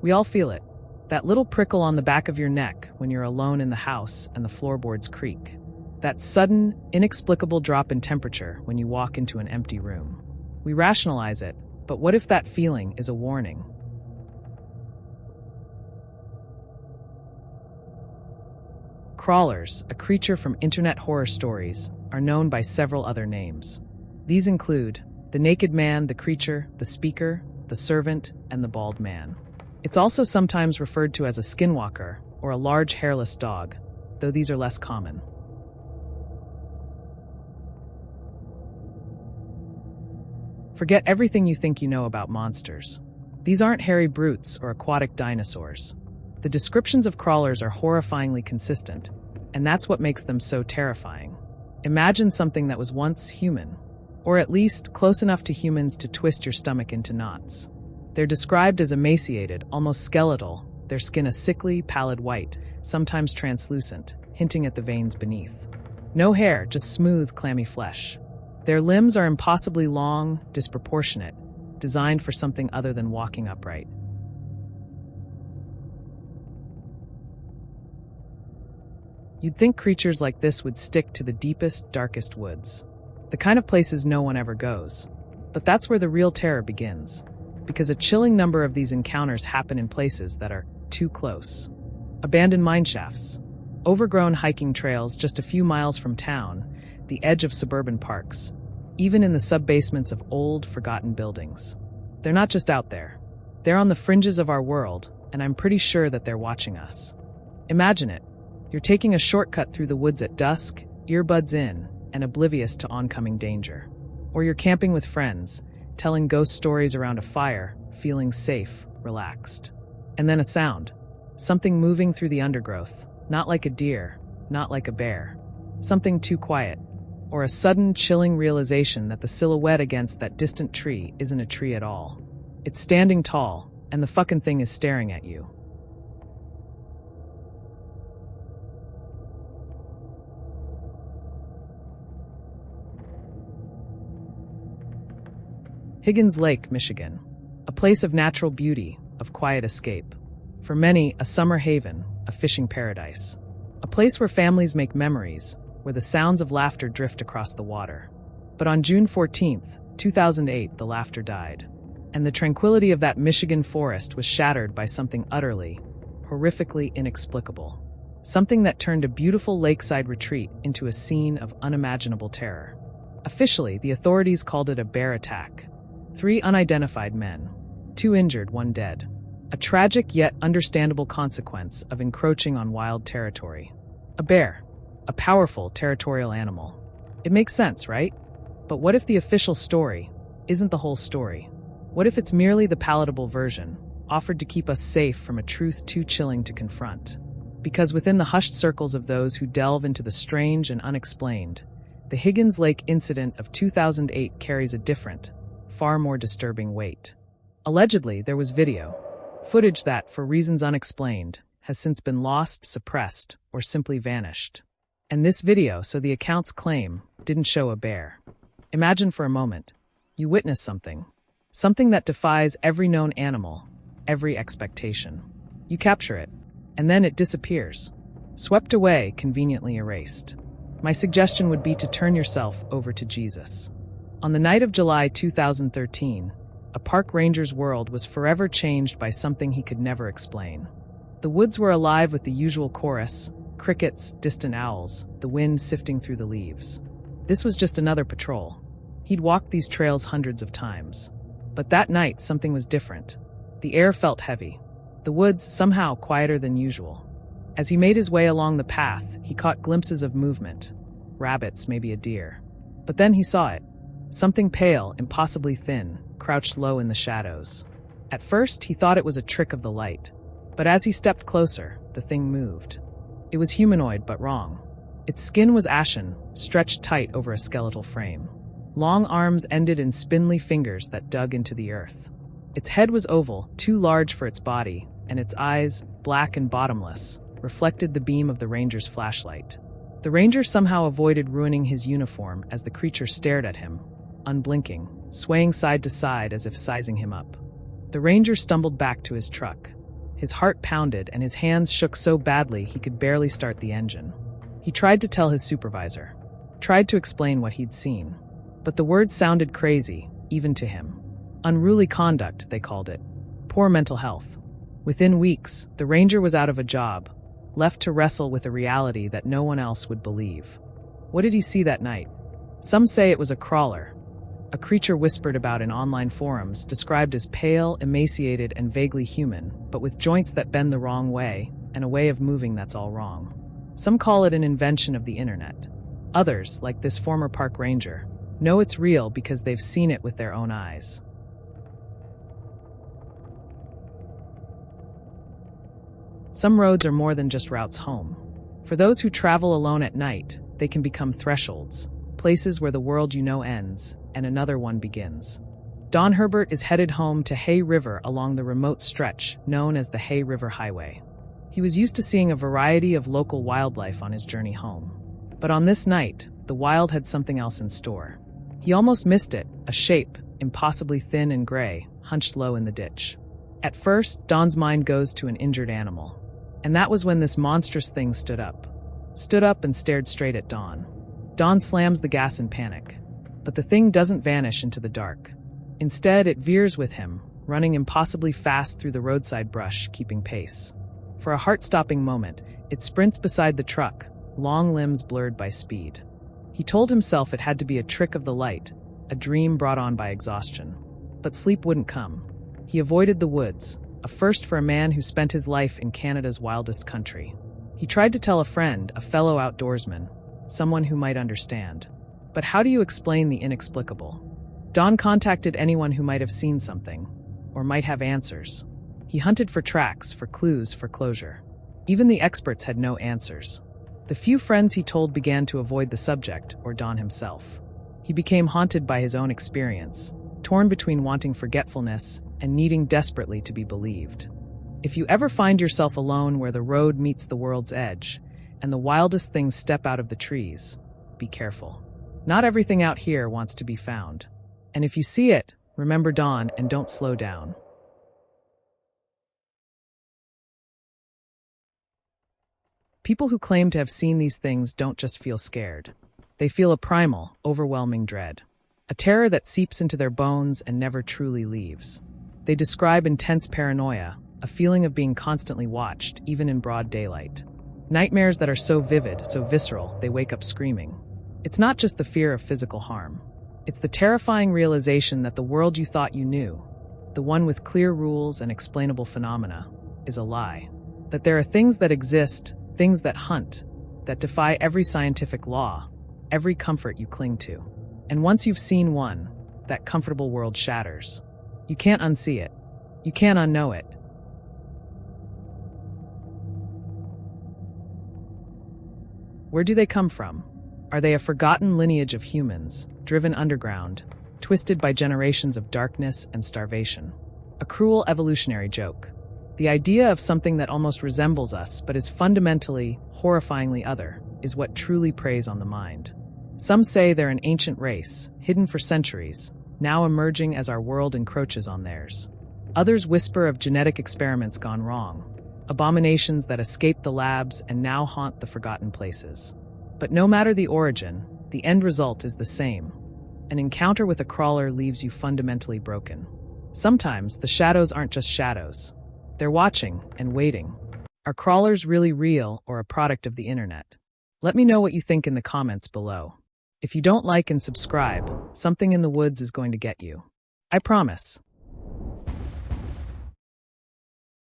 We all feel it. That little prickle on the back of your neck when you're alone in the house and the floorboards creak. That sudden, inexplicable drop in temperature when you walk into an empty room. We rationalize it, but what if that feeling is a warning? Crawlers, a creature from internet horror stories, are known by several other names. These include the naked man, the creature, the speaker, the servant, and the bald man. It's also sometimes referred to as a skinwalker or a large hairless dog, though these are less common. Forget everything you think you know about monsters. These aren't hairy brutes or aquatic dinosaurs. The descriptions of crawlers are horrifyingly consistent, and that's what makes them so terrifying. Imagine something that was once human, or at least close enough to humans to twist your stomach into knots. They're described as emaciated, almost skeletal, their skin a sickly, pallid white, sometimes translucent, hinting at the veins beneath. No hair, just smooth, clammy flesh. Their limbs are impossibly long, disproportionate, designed for something other than walking upright. You'd think creatures like this would stick to the deepest, darkest woods. The kind of places no one ever goes. But that's where the real terror begins, because a chilling number of these encounters happen in places that are too close. Abandoned mineshafts, overgrown hiking trails just a few miles from town, the edge of suburban parks, even in the sub-basements of old, forgotten buildings. They're not just out there. They're on the fringes of our world, and I'm pretty sure that they're watching us. Imagine it. You're taking a shortcut through the woods at dusk, earbuds in, and oblivious to oncoming danger. Or you're camping with friends, telling ghost stories around a fire, feeling safe, relaxed. And then a sound. Something moving through the undergrowth, not like a deer, not like a bear. Something too quiet. Or a sudden, chilling realization that the silhouette against that distant tree isn't a tree at all. It's standing tall, and the fucking thing is staring at you. Higgins Lake, Michigan. A place of natural beauty, of quiet escape. For many, a summer haven, a fishing paradise. A place where families make memories, where the sounds of laughter drift across the water. But on June 14th, 2008, the laughter died. And the tranquility of that Michigan forest was shattered by something utterly, horrifically inexplicable. Something that turned a beautiful lakeside retreat into a scene of unimaginable terror. Officially, the authorities called it a bear attack. 3 unidentified men. 2 injured, 1 dead. A tragic yet understandable consequence of encroaching on wild territory. A bear. A powerful, territorial animal. It makes sense, right? But what if the official story isn't the whole story? What if it's merely the palatable version, offered to keep us safe from a truth too chilling to confront? Because within the hushed circles of those who delve into the strange and unexplained, the Higgins Lake incident of 2008 carries a different, far more disturbing weight. Allegedly, there was video. Footage that, for reasons unexplained, has since been lost, suppressed, or simply vanished. And this video, so the accounts claim, didn't show a bear. Imagine for a moment, you witness something. Something that defies every known animal, every expectation. You capture it, and then it disappears. Swept away, conveniently erased. My suggestion would be to turn yourself over to Jesus. On the night of July 2013, a park ranger's world was forever changed by something he could never explain. The woods were alive with the usual chorus, crickets, distant owls, the wind sifting through the leaves. This was just another patrol. He'd walked these trails hundreds of times. But that night, something was different. The air felt heavy. The woods, somehow quieter than usual. As he made his way along the path, he caught glimpses of movement. Rabbits, maybe a deer. But then he saw it. Something pale, impossibly thin, crouched low in the shadows. At first, he thought it was a trick of the light. But as he stepped closer, the thing moved. It was humanoid, but wrong. Its skin was ashen, stretched tight over a skeletal frame. Long arms ended in spindly fingers that dug into the earth. Its head was oval, too large for its body, and its eyes, black and bottomless, reflected the beam of the ranger's flashlight. The ranger somehow avoided ruining his uniform as the creature stared at him, unblinking, swaying side to side as if sizing him up. The ranger stumbled back to his truck. His heart pounded and his hands shook so badly he could barely start the engine. He tried to tell his supervisor, tried to explain what he'd seen. But the words sounded crazy, even to him. Unruly conduct, they called it. Poor mental health. Within weeks, the ranger was out of a job, left to wrestle with a reality that no one else would believe. What did he see that night? Some say it was a crawler, a creature whispered about in online forums, described as pale, emaciated, and vaguely human, but with joints that bend the wrong way, and a way of moving that's all wrong. Some call it an invention of the internet. Others, like this former park ranger, know it's real because they've seen it with their own eyes. Some roads are more than just routes home. For those who travel alone at night, they can become thresholds, places where the world you know ends, and another one begins. Don Herbert is headed home to Hay River along the remote stretch known as the Hay River Highway. He was used to seeing a variety of local wildlife on his journey home. But on this night, the wild had something else in store. He almost missed it, a shape, impossibly thin and gray, hunched low in the ditch. At first, Don's mind goes to an injured animal. And that was when this monstrous thing stood up and stared straight at Don. Don slams the gas in panic. But the thing doesn't vanish into the dark. Instead, it veers with him, running impossibly fast through the roadside brush, keeping pace. For a heart-stopping moment, it sprints beside the truck, long limbs blurred by speed. He told himself it had to be a trick of the light, a dream brought on by exhaustion. But sleep wouldn't come. He avoided the woods, a first for a man who spent his life in Canada's wildest country. He tried to tell a friend, a fellow outdoorsman, someone who might understand. But how do you explain the inexplicable? Don contacted anyone who might have seen something, or might have answers. He hunted for tracks, for clues, for closure. Even the experts had no answers. The few friends he told began to avoid the subject, or Don himself. He became haunted by his own experience, torn between wanting forgetfulness and needing desperately to be believed. If you ever find yourself alone where the road meets the world's edge, and the wildest things step out of the trees, be careful. Not everything out here wants to be found. And if you see it, remember Don and don't slow down. People who claim to have seen these things don't just feel scared. They feel a primal, overwhelming dread. A terror that seeps into their bones and never truly leaves. They describe intense paranoia, a feeling of being constantly watched, even in broad daylight. Nightmares that are so vivid, so visceral, they wake up screaming. It's not just the fear of physical harm. It's the terrifying realization that the world you thought you knew, the one with clear rules and explainable phenomena, is a lie. That there are things that exist, things that hunt, that defy every scientific law, every comfort you cling to. And once you've seen one, that comfortable world shatters. You can't unsee it. You can't unknow it. Where do they come from? Are they a forgotten lineage of humans, driven underground, twisted by generations of darkness and starvation? A cruel evolutionary joke. The idea of something that almost resembles us but is fundamentally, horrifyingly other, is what truly preys on the mind. Some say they're an ancient race, hidden for centuries, now emerging as our world encroaches on theirs. Others whisper of genetic experiments gone wrong, abominations that escaped the labs and now haunt the forgotten places. But no matter the origin, the end result is the same. An encounter with a crawler leaves you fundamentally broken. Sometimes the shadows aren't just shadows. They're watching and waiting. Are crawlers really real or a product of the internet? Let me know what you think in the comments below. If you don't like and subscribe, something in the woods is going to get you. I promise.